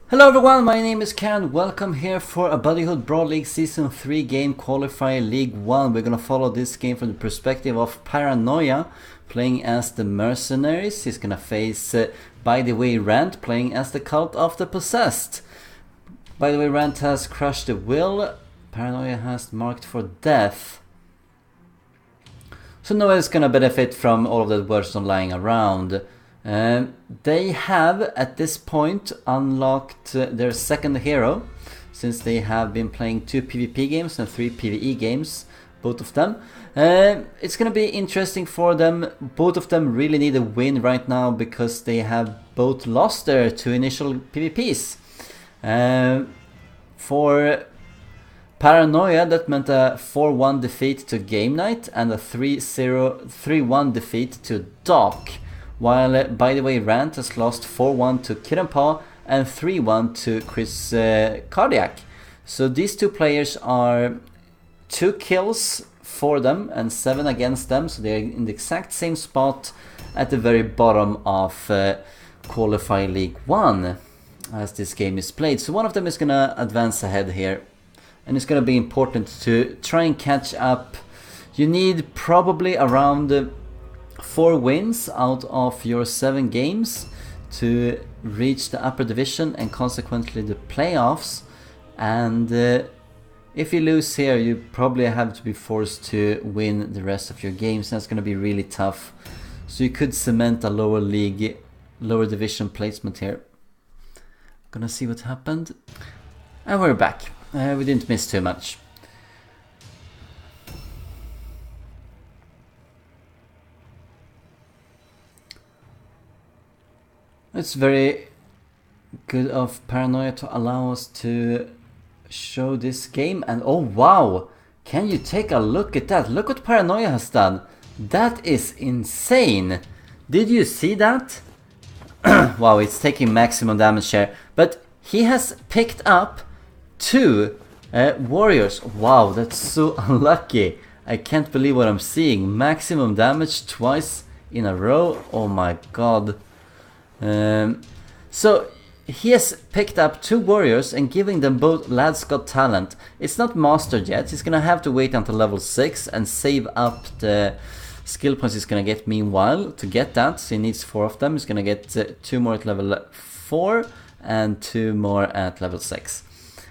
Hello everyone, my name is Karond. Welcome here for a Buddyhood Brawl League Season 3 game Qualifier League 1. We're gonna follow this game from the perspective of Paranoia, playing as the Mercenaries. He's gonna face Btwrant, playing as the Cult of the Possessed. Btwrant has crushed the will, Paranoia has marked for death. So no one's gonna benefit from all of that words lying around. They have at this point unlocked their second hero, since they have been playing 2 PvP games and 3 PvE games, both of them. It's gonna be interesting for them. Both of them really need a win right now because they have both lost their 2 initial PvPs. For Paranoia, that meant a 4-1 defeat to Game Night and a 3-1 defeat to Doc. While Btwrant has lost 4-1 to Karond and 3-1 to Chris Cardiac. So these two players are 2 kills for them and 7 against them. So they're in the exact same spot at the very bottom of Qualifier League 1 as this game is played. So one of them is going to advance ahead here. And it's going to be important to try and catch up. You need probably around 4 wins out of your 7 games to reach the upper division and consequently the playoffs. And if you lose here, you probably have to be forced to win the rest of your games. That's going to be really tough. So you could cement a lower league, lower division placement here. Gonna see what happened. And we're back. We didn't miss too much. It's very good of Paranoia to allow us to show this game. And oh wow, can you take a look at that? Look what Paranoia has done. That is insane. Did you see that? Wow, it's taking maximum damage here. But he has picked up 2 warriors. Wow, that's so unlucky. I can't believe what I'm seeing. Maximum damage twice in a row. Oh my god. So he has picked up 2 warriors and giving them both Lads Got Talent. It's not mastered yet. He's gonna have to wait until level 6 and save up the skill points he's gonna get meanwhile to get that. So he needs 4 of them. He's gonna get 2 more at level 4 and 2 more at level 6.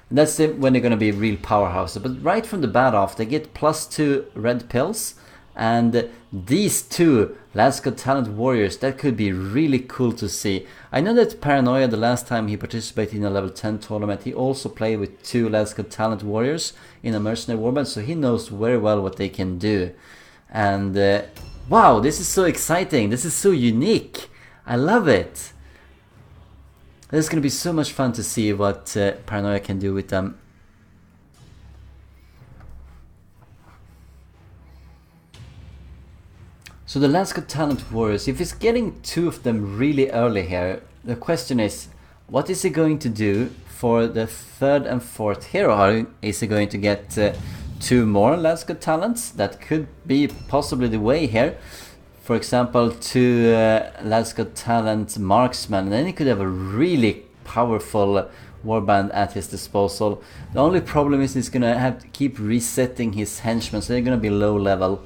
And that's when they're gonna be real powerhouses. But right from the bat off, they get +2 red pills. And these 2 Lads Got Talent warriors, that could be really cool to see. I know that Paranoia, the last time he participated in a level 10 tournament, he also played with 2 Lads Got Talent warriors in a mercenary warband, so he knows very well what they can do. And wow, this is so exciting. This is so unique. I love it. This is going to be so much fun to see what Paranoia can do with them. So the Lads Got Talent warriors, if he's getting 2 of them really early here, the question is, what is he going to do for the 3rd and 4th hero? Is he going to get 2 more Lads Got Talents? That could be possibly the way here. For example, 2 Lads Got Talent marksmen, and then he could have a really powerful warband at his disposal. The only problem is he's gonna have to keep resetting his henchmen, so they're gonna be low level.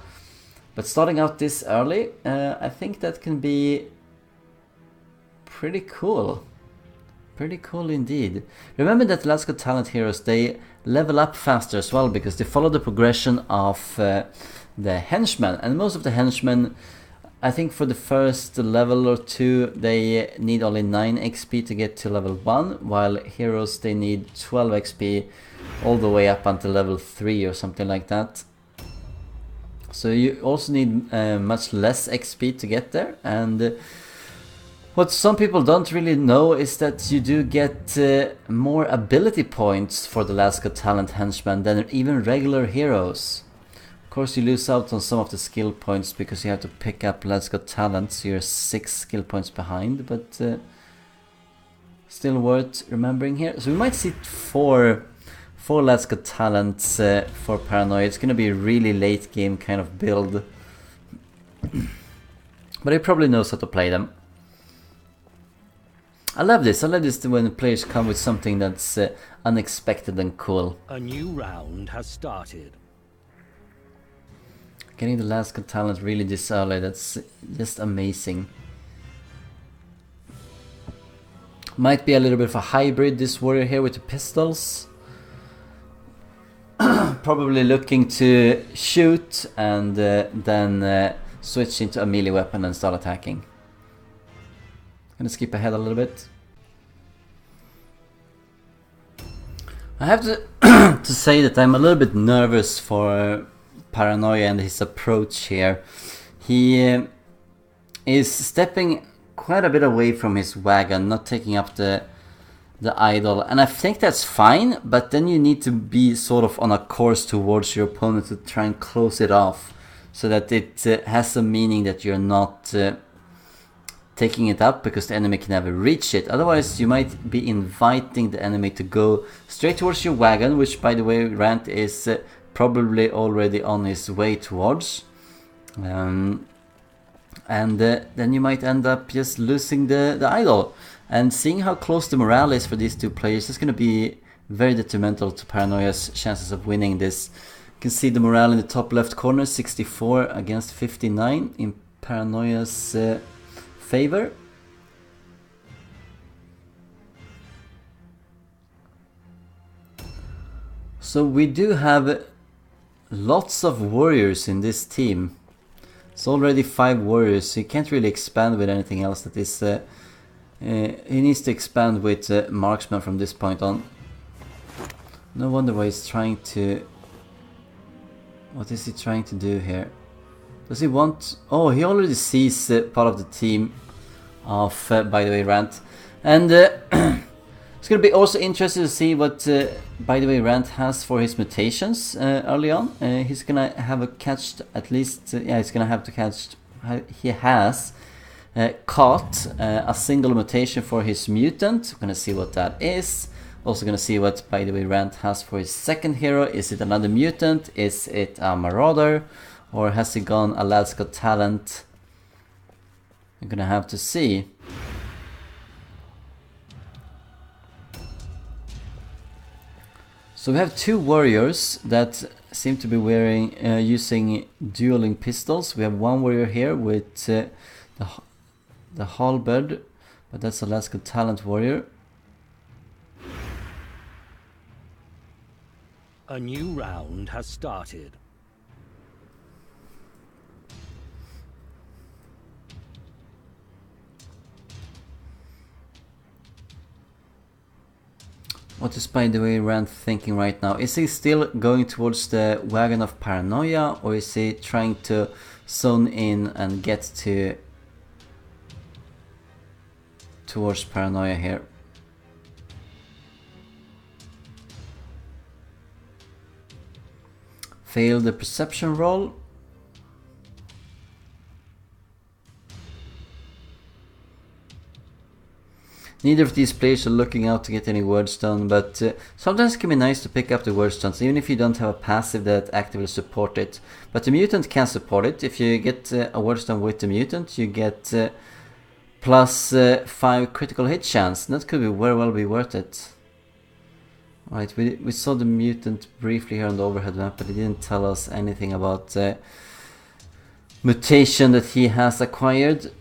But starting out this early, I think that can be pretty cool. Pretty cool indeed. Remember that Lads Got Talent heroes, they level up faster as well because they follow the progression of the henchmen. And most of the henchmen, I think for the first level or 2, they need only 9 XP to get to level 1. While heroes, they need 12 XP all the way up until level 3 or something like that. So you also need much less XP to get there. And what some people don't really know is that you do get more ability points for the Lads Got Talent henchmen than even regular heroes. Of course, you lose out on some of the skill points because you have to pick up Lads Got Talent, so you're 6 skill points behind, but still worth remembering here. So we might see 4 Lads Got Talents for Paranoia. It's going to be a really late game kind of build. But he probably knows how to play them. I love this. I love this when the players come with something that's unexpected and cool. A new round has started. Getting the last got talent really this early, that's just amazing. Might be a little bit of a hybrid, this warrior here with the pistols. Probably looking to shoot and then switch into a melee weapon and start attacking. Gonna skip ahead a little bit. I have to to say that I'm a little bit nervous for Paranoia and his approach here. He is stepping quite a bit away from his wagon, not taking up the idol, and I think that's fine, but then you need to be sort of on a course towards your opponent to try and close it off, so that it has a meaning that you're not taking it up, because the enemy can never reach it. Otherwise you might be inviting the enemy to go straight towards your wagon, which by the way Rant is probably already on his way towards. And then you might end up just losing the idol. And seeing how close the morale is for these two players is going to be very detrimental to Paranoia's chances of winning this. You can see the morale in the top left corner, 64 against 59 in Paranoia's favor. So we do have lots of warriors in this team. It's already 5 warriors, so you can't really expand with anything else that is... he needs to expand with marksman from this point on. No wonder why he's trying to... What is he trying to do here? Does he want... Oh, he already sees part of the team of, by the way, Rant. And it's going to be also interesting to see what, by the way, Rant has for his mutations early on. He's going to have a catched, at least... yeah, he's going to have to catch... He has... caught a single mutation for his mutant. We're gonna see what that is. Also gonna see what, by the way, Rant has for his second hero. Is it another mutant? Is it a marauder? Or has he gone a lad's got talent? We're gonna have to see. So we have 2 warriors that seem to be wearing using dueling pistols. We have 1 warrior here with the halberd, but that's a Alaska talent warrior. A new round has started. What is, by the way, Rand thinking right now? Is he still going towards the wagon of Paranoia, or is he trying to zone in and get towards Paranoia here? Fail the perception roll. Neither of these players are looking out to get any wordstone, but sometimes it can be nice to pick up the wordstones, even if you don't have a passive that actively support it. But the mutant can support it. If you get a wordstone with the mutant, you get plus 5 critical hit chance. That could be very well be worth it. Right, we saw the mutant briefly here on the overhead map, but it didn't tell us anything about the mutation that he has acquired.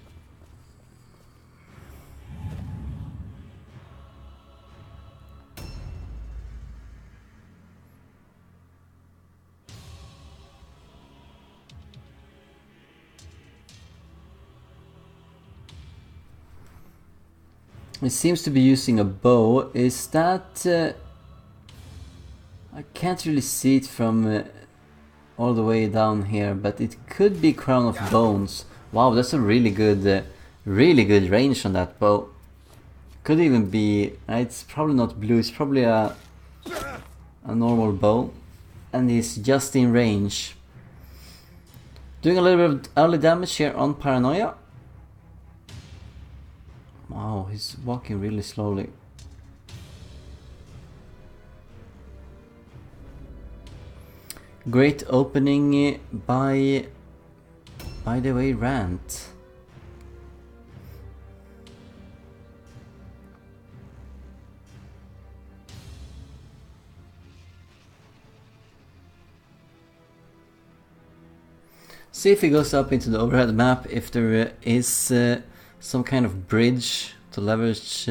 It seems to be using a bow. Is that... I can't really see it from all the way down here, but it could be Crown of Bones. Wow, that's a really good range on that bow. Could even be... it's probably not blue, it's probably a normal bow. And he's just in range. Doing a little bit of early damage here on Paranoia. Wow, he's walking really slowly. Great opening by the way, Rant. See if he goes up into the overhead map, if there is some kind of bridge to leverage.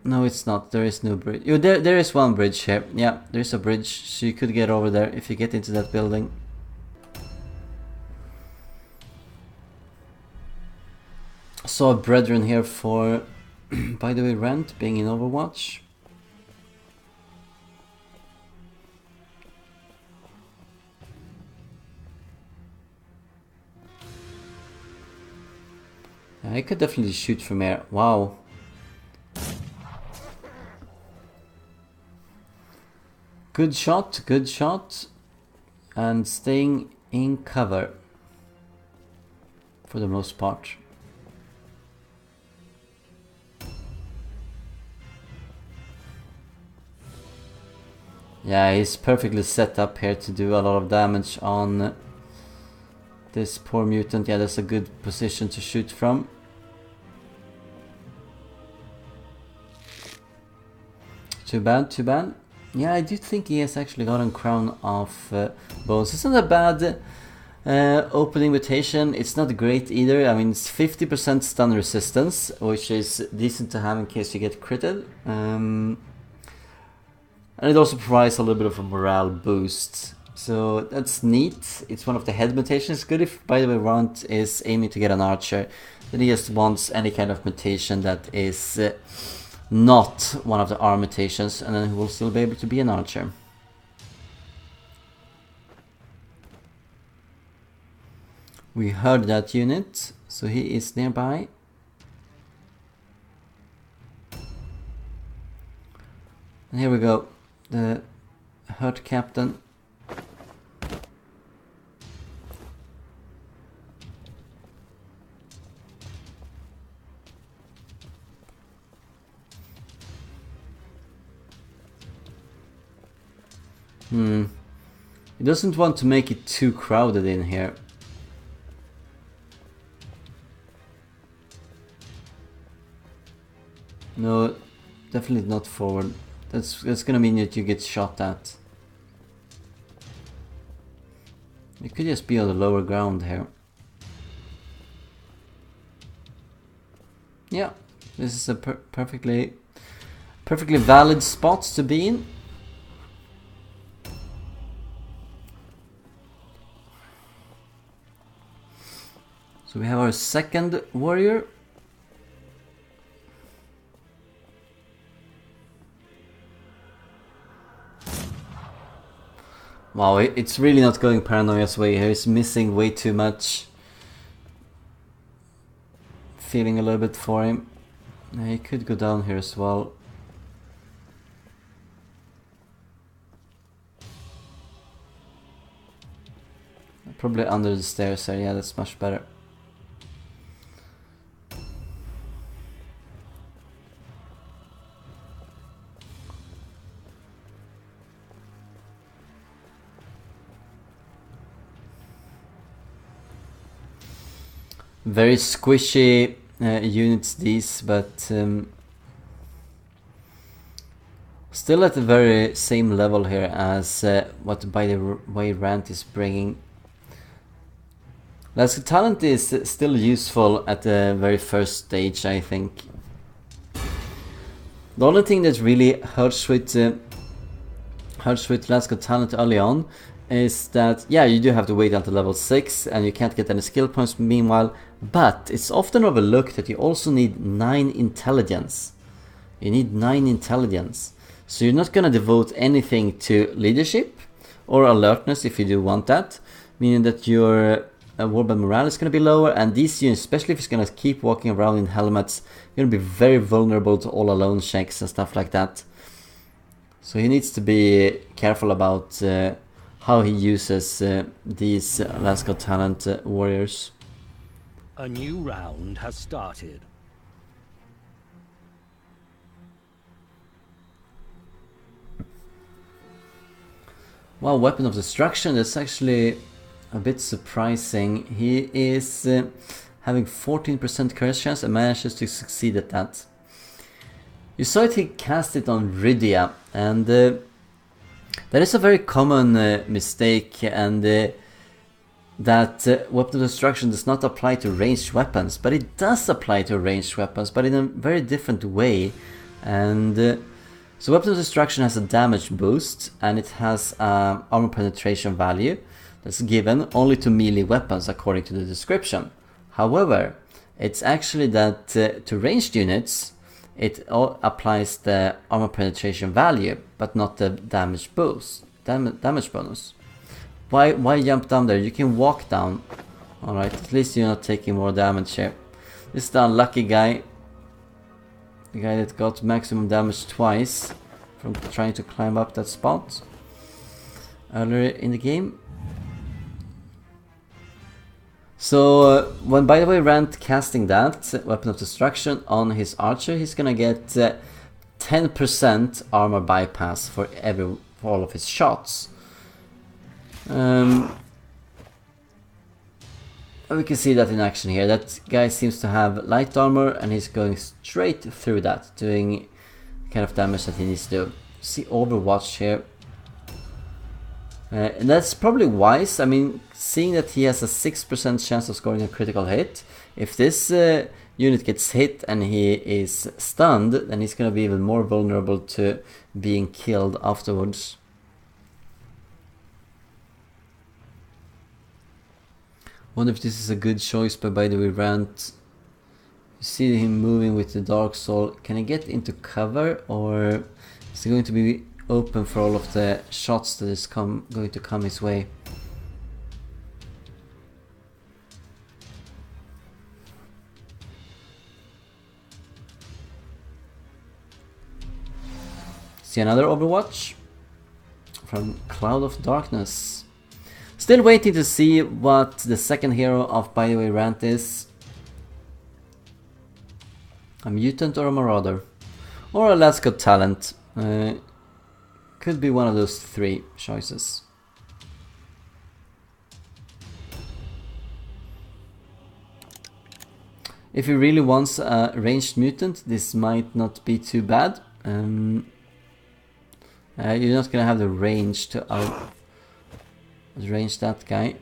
No, it's not. There is no bridge. Oh, there is one bridge here. Yeah, there's a bridge, so you could get over there if you get into that building. Saw a Brethren here for, by the way, Rant being in Overwatch. Yeah, I could definitely shoot from here. Wow. Good shot, and staying in cover for the most part. Yeah, he's perfectly set up here to do a lot of damage on this poor mutant. Yeah, that's a good position to shoot from. Too bad, too bad. Yeah, I do think he has actually gotten Crown of Bones. It's not a bad open invitation. It's not great either. I mean, it's 50% stun resistance, which is decent to have in case you get critted. And it also provides a little bit of a morale boost. So that's neat. It's one of the head mutations. Good if, by the way, Btwrant is aiming to get an archer. Then he just wants any kind of mutation that is not one of the arm mutations, and then he will still be able to be an archer. We heard that unit, so he is nearby. And here we go, the hurt captain. He doesn't want to make it too crowded in here. No, definitely not forward. That's gonna mean that you get shot at. You could just be on the lower ground here. Yeah, this is a perfectly valid spot to be in. So we have our second warrior. Wow, it's really not going Paranoia's way here. He's missing way too much. Feeling a little bit for him. He could go down here as well. Probably under the stairs there. Yeah, that's much better. Very squishy units these, but still at the very same level here as what, by the way, Rant is bringing. Last talent is still useful at the very first stage, I think. The only thing that really hurts with Last Talent early on is that, yeah, you do have to wait until level 6 and you can't get any skill points meanwhile, but it's often overlooked that you also need 9 intelligence. You need 9 intelligence. So you're not gonna devote anything to leadership or alertness if you do want that, meaning that your warband morale is gonna be lower, and these units, especially if it's gonna keep walking around in helmets, you're gonna be very vulnerable to all alone checks and stuff like that. So he needs to be careful about how he uses these Last Talent warriors. A new round has started. Wow, Weapon of Destruction, that's actually a bit surprising. He is having 14% courage chance and manages to succeed at that. You saw it, he cast it on Rydia, and That is a very common mistake, and that weapon of destruction does not apply to ranged weapons, but it does apply to ranged weapons, but in a very different way. And so weapon of destruction has a damage boost, and it has armor penetration value that's given only to melee weapons according to the description. However, it's actually that to ranged units it applies the armor penetration value, but not the damage boost, damage bonus. Why jump down there? You can walk down. Alright, at least you're not taking more damage here. This is the unlucky guy. The guy that got maximum damage twice from trying to climb up that spot earlier in the game. So when Btwrant casting that weapon of destruction on his archer, he's gonna get 10% armor bypass for all of his shots. We can see that in action here. That guy seems to have light armor, and he's going straight through that, doing the kind of damage that he needs to do. See Overwatch here. And that's probably wise. I mean, seeing that he has a 6% chance of scoring a critical hit, if this unit gets hit and he is stunned, then he's going to be even more vulnerable to being killed afterwards. Wonder if this is a good choice by Btwrant. You see him moving with the Dark Soul. Can he get into cover, or is he going to be open for all of the shots that is going to come his way? See another Overwatch from Cloud of Darkness. Still waiting to see what the second hero of Btwrant is. A mutant or a marauder, or a Let's Got Talent. Could be one of those three choices. If he really wants a ranged mutant, this might not be too bad. You're not gonna have the range to range that guy.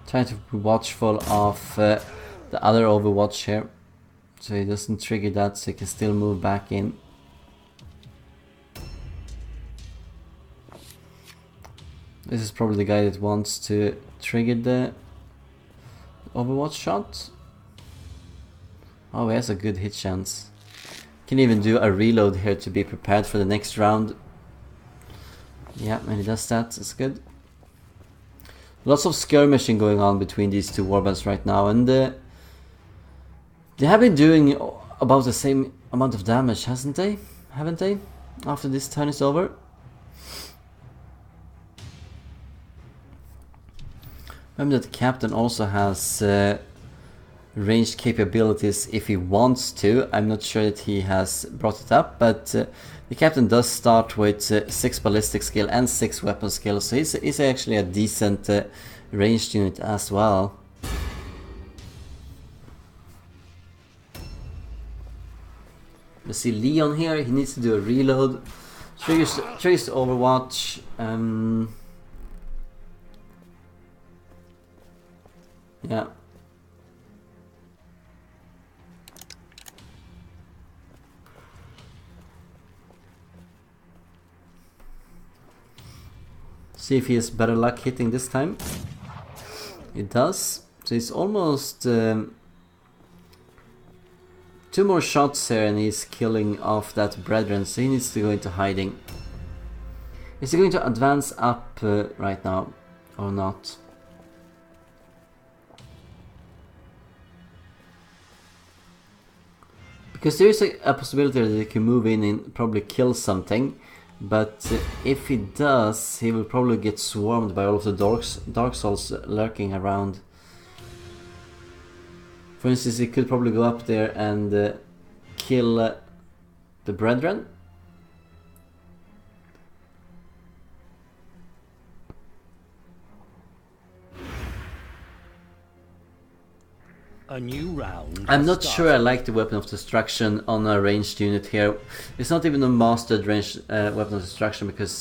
Trying to be watchful of the other Overwatch here, so he doesn't trigger that, so he can still move back in. This is probably the guy that wants to trigger the Overwatch shot. Oh, he has a good hit chance. Can even do a reload here to be prepared for the next round. Yeah, and he does that, it's good. Lots of skirmishing going on between these two warbands right now, and they have been doing about the same amount of damage, haven't they? After this turn is over. Remember that the captain also has ranged capabilities if he wants to. I'm not sure that he has brought it up, but the captain does start with 6 ballistic skill and 6 weapon skill, so he's actually a decent ranged unit as well. Let's see Leon here, he needs to do a reload. Triggers the Overwatch. Yeah. See if he has better luck hitting this time. It does. So it's almost 2 more shots here and he's killing off that Btwrant, so he needs to go into hiding. Is he going to advance up right now or not? Because there is a possibility that he can move in and probably kill something, but if he does, he will probably get swarmed by all of the Dark Souls lurking around. For instance, he could probably go up there and kill the Btwrant. A new round. I'm not sure I like the Weapon of Destruction on a ranged unit here. It's not even a mastered ranged Weapon of Destruction because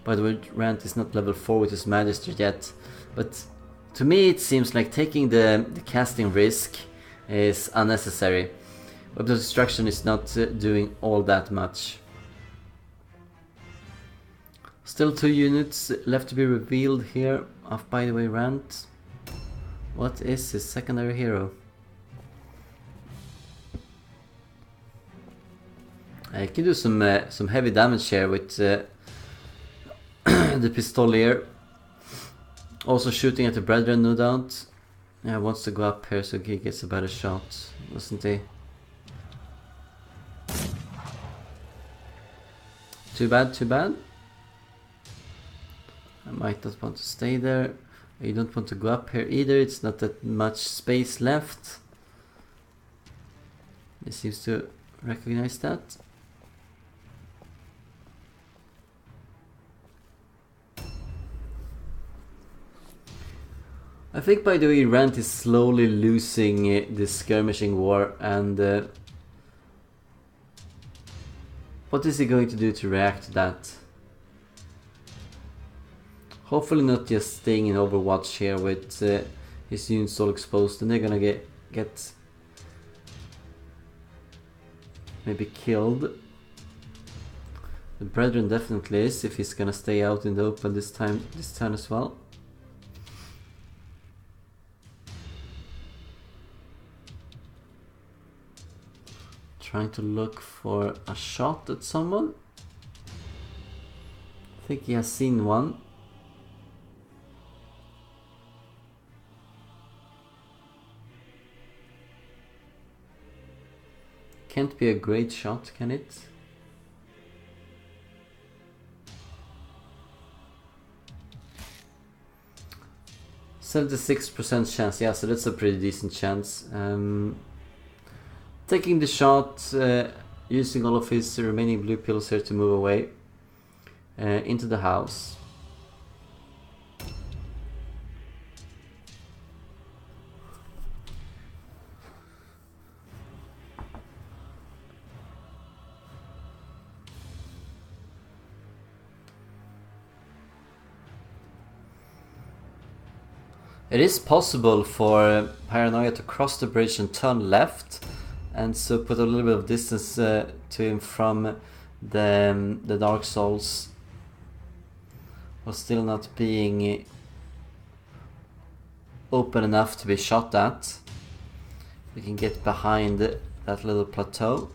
Btwrant is not level 4 with his Magister yet. But to me it seems like taking the casting risk is unnecessary. Weapon of Destruction is not doing all that much. Still 2 units left to be revealed here of Btwrant. What is his secondary hero? I can do some heavy damage here with the Pistolier. Also shooting at the Brethren, no doubt. Yeah, wants to go up here so he gets a better shot, doesn't he? Too bad, too bad. I might not want to stay there. You don't want to go up here either, it's not that much space left. He seems to recognize that. I think, by the way, Btwrant is slowly losing this skirmishing war, and what is he going to do to react to that? Hopefully not just staying in Overwatch here with his units all exposed, and they're gonna get maybe killed. The Brethren definitely is, if he's gonna stay out in the open this time as well. Trying to look for a shot at someone. I think he has seen one. Can't be a great shot, can it? %76% chance, yeah, so that's a pretty decent chance. Taking the shot, using all of his remaining blue pills here to move away into the house. It is possible for Paranoia to cross the bridge and turn left, and so put a little bit of distance to him from the Dark Souls, while still not being open enough to be shot at. We can get behind that little plateau.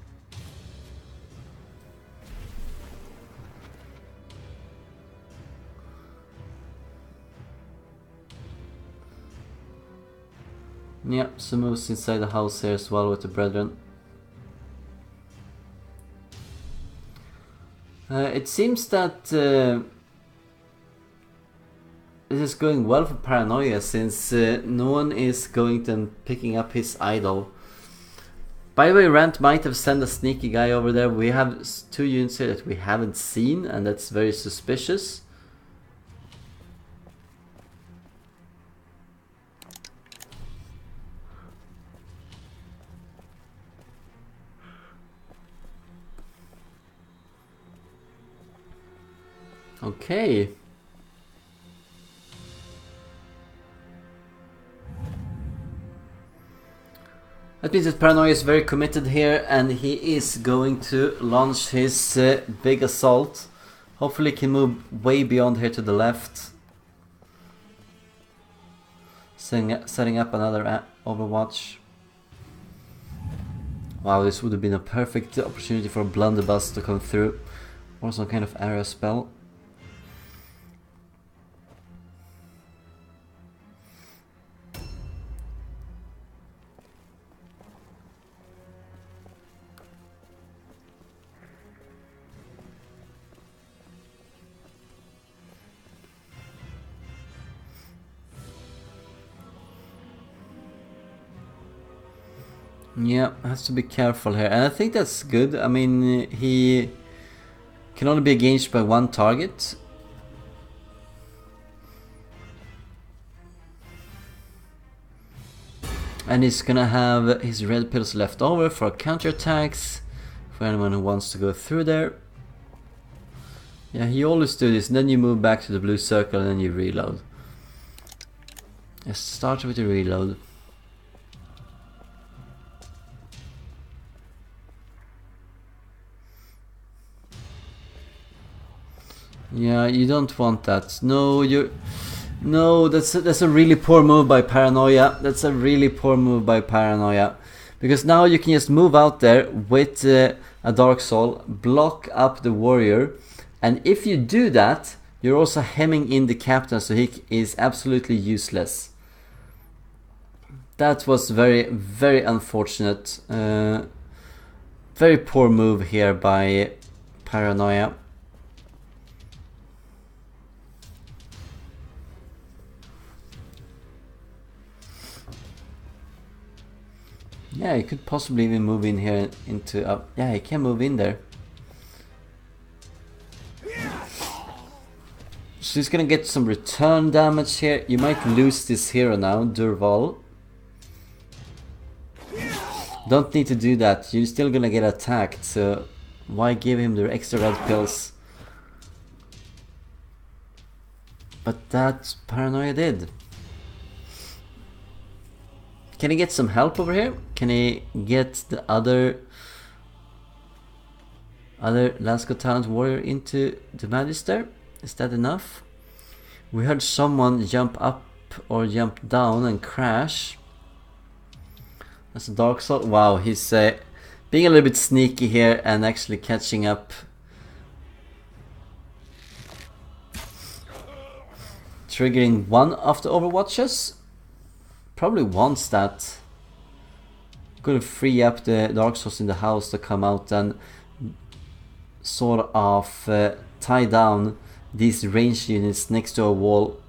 Yeah, some moves inside the house here as well with the Brethren. It seems that this is going well for Paranoia, since no one is going to picking up his idol. By the way, Rant might have sent a sneaky guy over there. We have 2 units here that we haven't seen, and that's very suspicious. Okay. That means that Paranoia is very committed here, and he is going to launch his big assault. Hopefully he can move way beyond here to the left. Setting up another Overwatch. Wow, this would have been a perfect opportunity for a blunderbuss to come through. Or some kind of area spell. Yeah, has to be careful here, and I think that's good. I mean, he can only be engaged by 1 target. And he's gonna have his red pills left over for counterattacks, for anyone who wants to go through there. Yeah, he always do this, and then you move back to the blue circle and then you reload. Let's start with the reload. Yeah, you don't want that. No, that's a really poor move by Paranoia. That's a really poor move by Paranoia. Because now you can just move out there with a Dark Soul, block up the warrior, and if you do that, you're also hemming in the captain, so he is absolutely useless. That was very, very unfortunate. Very poor move here by Paranoia. Yeah, he could possibly even move in here into... yeah, he can move in there. So he's gonna get some return damage here. You might lose this hero now, Durval. Don't need to do that. You're still gonna get attacked, so why give him the extra red pills? But that Paranoia did. Can he get some help over here? Can he get the other Lasco Talent Warrior into the Magister? Is that enough? We heard someone jump up or jump down and crash. That's a Dark Soul. Wow, he's being a little bit sneaky here and actually catching up. Triggering one of the Overwatches. Probably wants that. Gonna free up the Dark Souls in the house to come out and sort of tie down these ranged units next to a wall.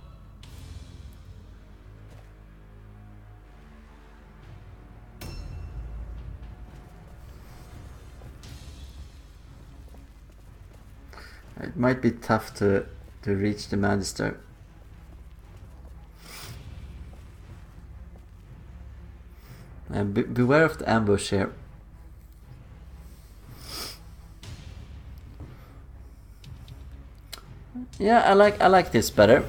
It might be tough to reach the Magister. And beware of the ambush here. Yeah, I like this better.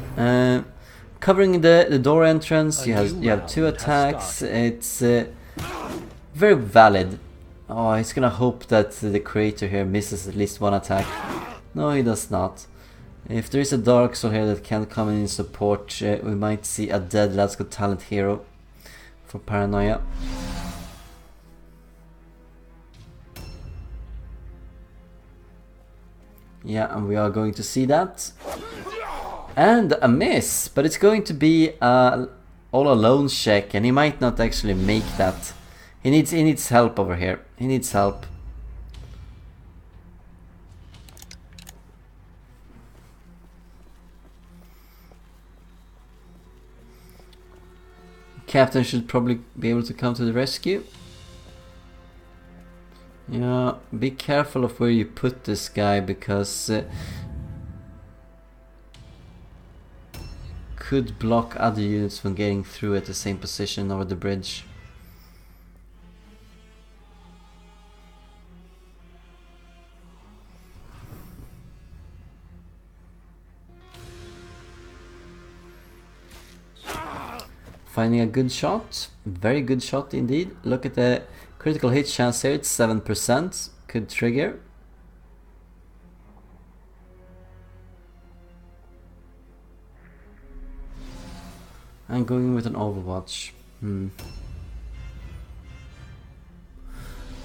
Covering the door entrance, you have two attacks. It's very valid. Oh, he's gonna hope that the creator here misses at least one attack. No, he does not. If there is a Dark Soul here that can come in support, we might see a dead Lasco Talent hero for Paranoia. Yeah, and we are going to see that. And a miss, but it's going to be a all alone check, and he might not actually make that. He needs help over here. He needs help. Captain should probably be able to come to the rescue. Yeah, be careful of where you put this guy, because could block other units from getting through at the same position over the bridge. Finding a good shot, very good shot indeed. Look at the critical hit chance here, it's 7%, could trigger. I'm going with an Overwatch.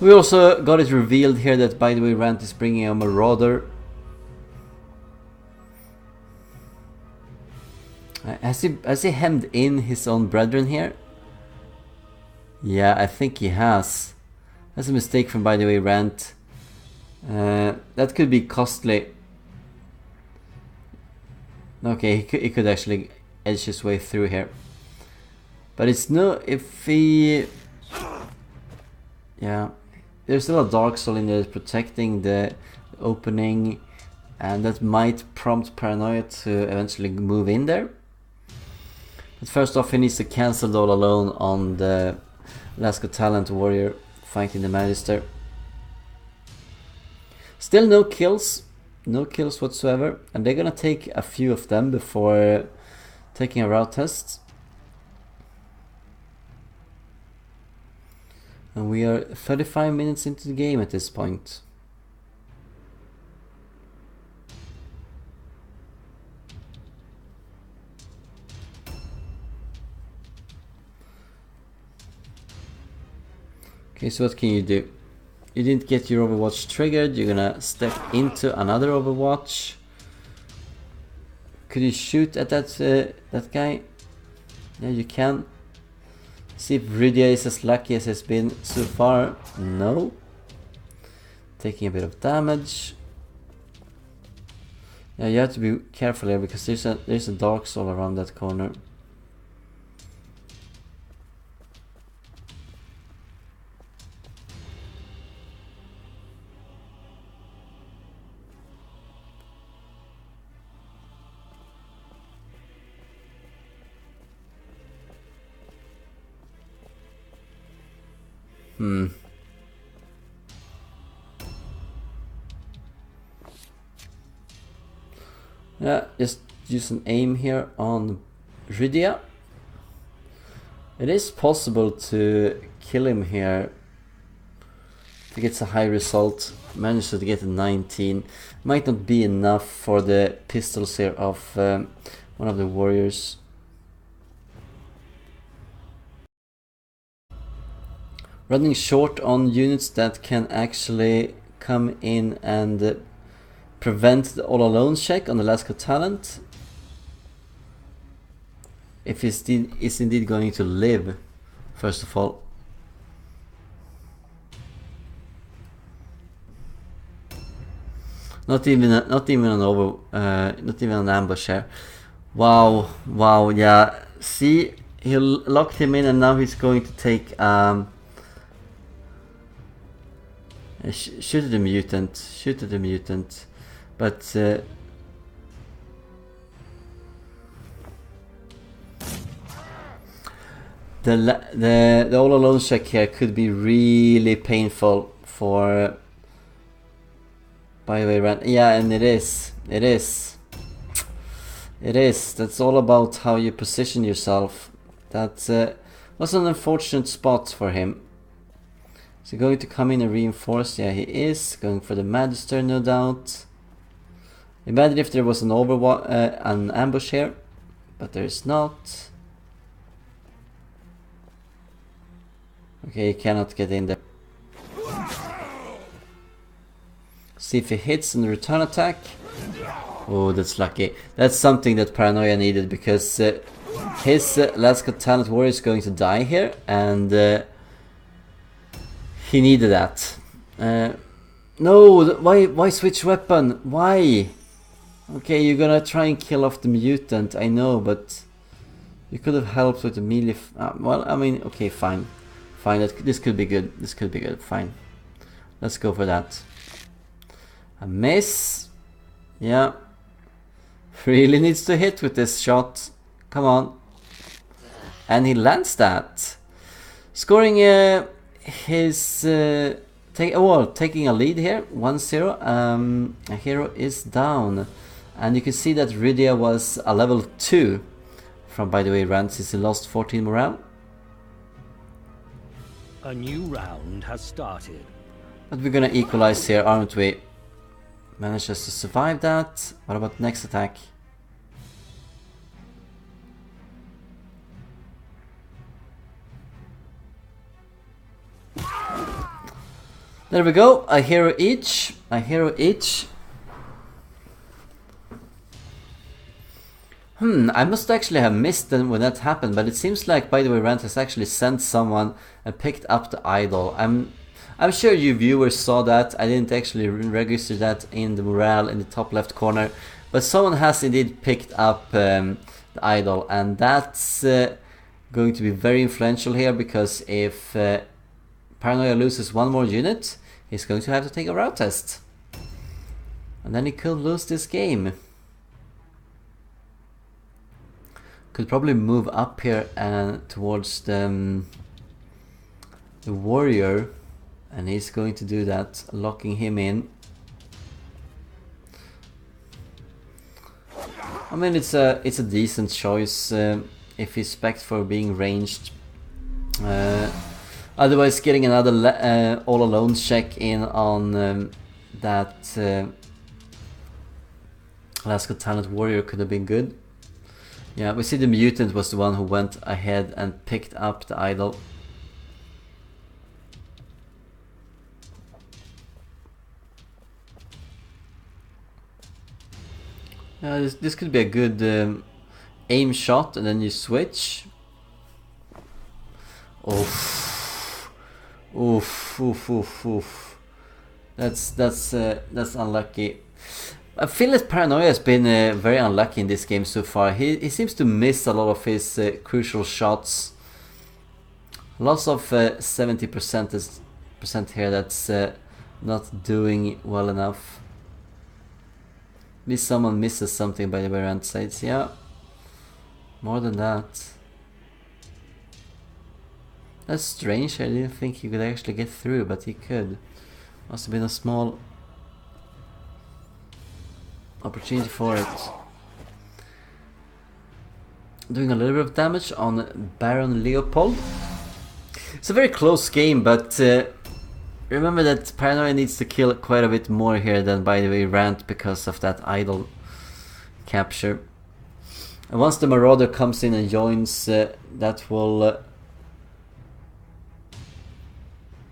We also got it revealed here that, by the way, Btwrant is bringing a Marauder. Has he hemmed in his own brethren here? Yeah, I think he has. That's a mistake from, by the way, Btwrant. That could be costly. Okay, he could actually edge his way through here. But it's no... if he... yeah. There's still a Dark Soul in there protecting the opening. And that might prompt Paranoia to eventually move in there. But first off, he needs to cancel the all alone on the Lasco Talent Warrior fighting the Magister. Still no kills. No kills whatsoever. And they're gonna take a few of them before taking a route test. And we are 35 minutes into the game at this point. Okay, so what can you do? You didn't get your Overwatch triggered, you're gonna step into another Overwatch. Could you shoot at that guy? Yeah, you can. See if Rydia is as lucky as has been so far. No. Taking a bit of damage. Yeah, you have to be careful here because there's a Dark Soul around that corner. Yeah, just use an aim here on Rydia. It is possible to kill him here if he gets a high result. Managed to get a 19. Might not be enough for the pistols here of one of the warriors. Running short on units that can actually come in and prevent the all alone check on the Lasco Talent. If he is indeed going to live, first of all. Not even an ambush here. Wow, yeah. See, he locked him in, and now he's going to take shoot at the mutant, but the all alone check here could be really painful for Btwrant. Yeah, and it is. That's all about how you position yourself. That was an unfortunate spot for him. Is he going to come in and reinforce? Yeah, he is. Going for the Magister, no doubt. Imagine if there was an ambush here, but there is not. Okay, he cannot get in there. See if he hits in the return attack. Oh, that's lucky. That's something that Paranoia needed, because his Lasco Talent Warrior is going to die here, and he needed that. No, why switch weapon? Why? Okay, you're gonna try and kill off the mutant, I know, but you could have helped with the melee. Well, I mean, okay, fine. This could be good. Fine. Let's go for that. A miss. Yeah. Really needs to hit with this shot. Come on. And he lands that. Scoring his taking a lead here, 1-0. A hero is down, and you can see that Rydia was a level 2 from Btwrant since he lost 14 morale. A new round has started. But we're gonna equalize here, aren't we? Manages to survive that. What about next attack? There we go, a hero each. I must actually have missed them when that happened, but it seems like Btwrant has actually sent someone and picked up the idol. I'm sure you viewers saw that. I didn't actually register that in the morale in the top left corner, but someone has indeed picked up the idol, and that's going to be very influential here, because if Paranoia loses one more unit, he's going to have to take a route test. And then he could lose this game. Could probably move up here and towards the the warrior, and he's going to do that, locking him in. I mean, it's a decent choice if he's spec'd for being ranged. Otherwise, getting another all alone check in on that Last Got Talent warrior could have been good. Yeah, we see the mutant was the one who went ahead and picked up the idol. This could be a good aim shot, and then you switch. Oof, oof, oof, oof, oof. That's unlucky. I feel that Paranoia has been very unlucky in this game so far. He seems to miss a lot of his crucial shots. Lots of 70% here. That's not doing well enough. At least someone misses something by the Btwrant sides. Yeah, more than that. That's strange. I didn't think he could actually get through, but he could. Must have been a small opportunity for it. Doing a little bit of damage on Baron Leopold. It's a very close game, but remember that Paranoia needs to kill quite a bit more here than by the Btwrant because of that idol capture. And once the Marauder comes in and joins, that will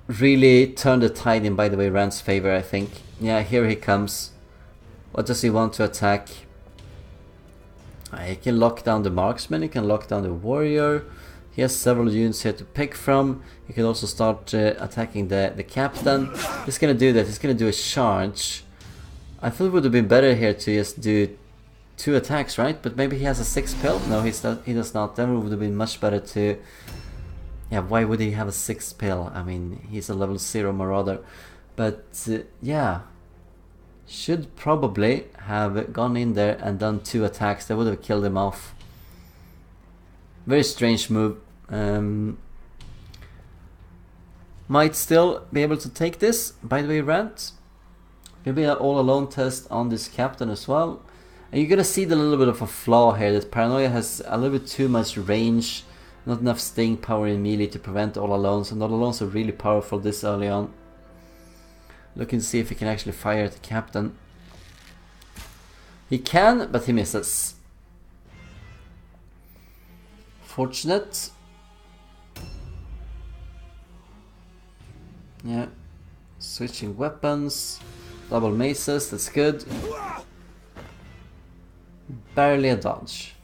really turn the tide in by the Btwrant's favor, I think. Yeah, here he comes. What does he want to attack? He can lock down the marksman, he can lock down the warrior. He has several units here to pick from. He can also start attacking the captain. He's gonna do that, he's gonna do a charge. I thought it would have been better here to just do 2 attacks, right? But maybe he has a 6 pill? No, he does not. Then it would have been much better to... Yeah, why would he have a 6 pill? I mean, he's a level 0 Marauder. But yeah, should probably have gone in there and done 2 attacks. That would have killed him off. Very strange move. Might still be able to take this, by the way, Btwrant. Maybe an all-alone test on this captain as well. And you're gonna see the little bit of a flaw here, that Paranoia has a little bit too much range, not enough staying power in melee to prevent all-alones, and all-alones are really powerful this early on. Looking to see if he can actually fire at the captain. He can, but he misses. Fortunate. Yeah. Switching weapons. Double maces, that's good. Barely a dodge.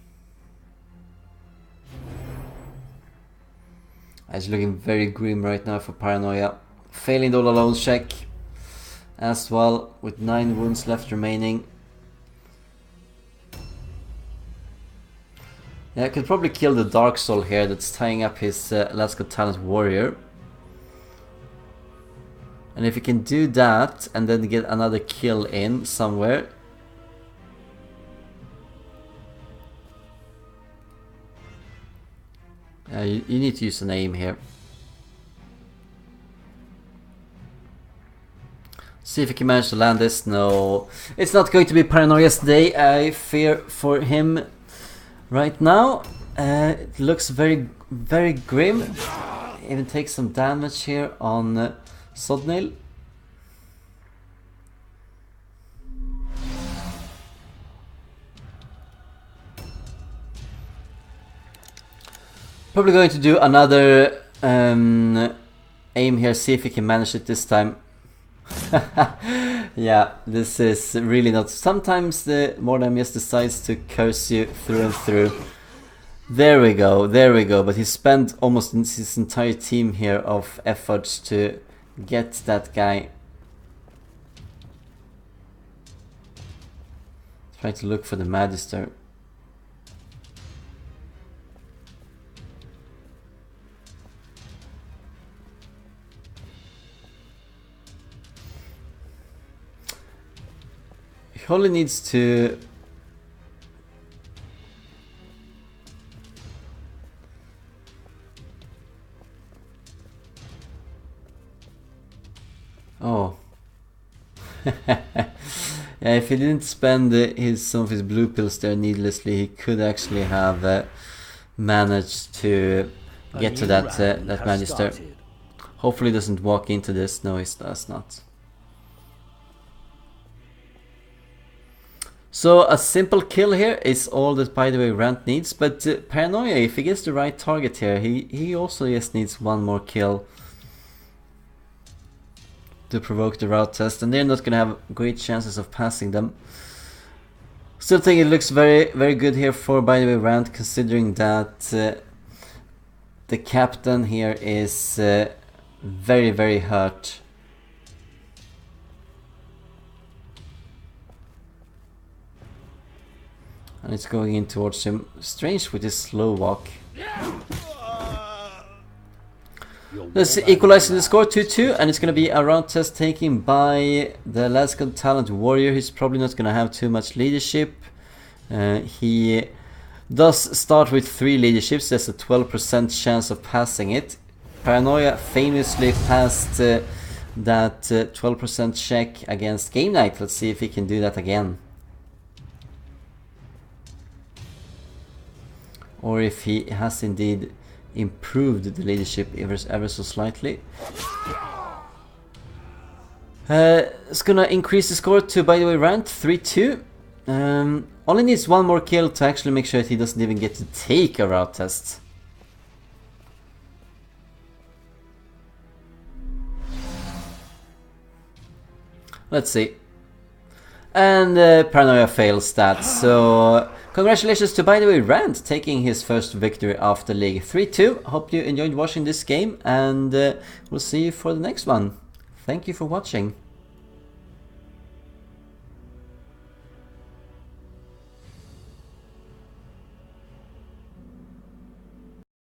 He's looking very grim right now for Paranoia. Failing the all-alone check as well, with 9 wounds left remaining. Yeah, I could probably kill the Dark Soul here that's tying up his Last Got Talent warrior. And if he can do that and then get another kill in somewhere. You need to use an aim here. See if he can manage to land this. No, it's not going to be Paranoia's day, I fear for him right now. It looks very, very grim. Even takes some damage here on Sodnil. Probably going to do another aim here, see if he can manage it this time. Yeah, this is really not... Sometimes the Mordheim just decides to curse you through and through. There we go, but he spent almost his entire team here of efforts to get that guy. Trying to look for the Magister. He only needs to... Oh. Yeah, if he didn't spend some of his blue pills there needlessly, he could actually have managed to get to that Magister. Hopefully he doesn't walk into this. No, he does not. So a simple kill here is all that Btwrant needs, but Paranoia, if he gets the right target here, he also just needs one more kill to provoke the route test, and they're not going to have great chances of passing them. Still think it looks very, very good here for Btwrant, considering that the captain here is very, very hurt. And it's going in towards him. Strange with his slow walk. Let's equalize the score 2-2, and it's going to be a round test taken by the Last Got Talent Warrior. He's probably not going to have too much leadership. He does start with 3 leaderships. There's a 12% chance of passing it. Paranoia famously passed that 12% check against Game Night. Let's see if he can do that again. Or if he has indeed improved the leadership ever so slightly. It's gonna increase the score to Btwrant 3-2. Only needs one more kill to actually make sure that he doesn't even get to take a route test. Let's see. And Paranoia fails that, so congratulations to Btwrant taking his first victory after League 3-2. Hope you enjoyed watching this game, and we'll see you for the next one. Thank you for watching.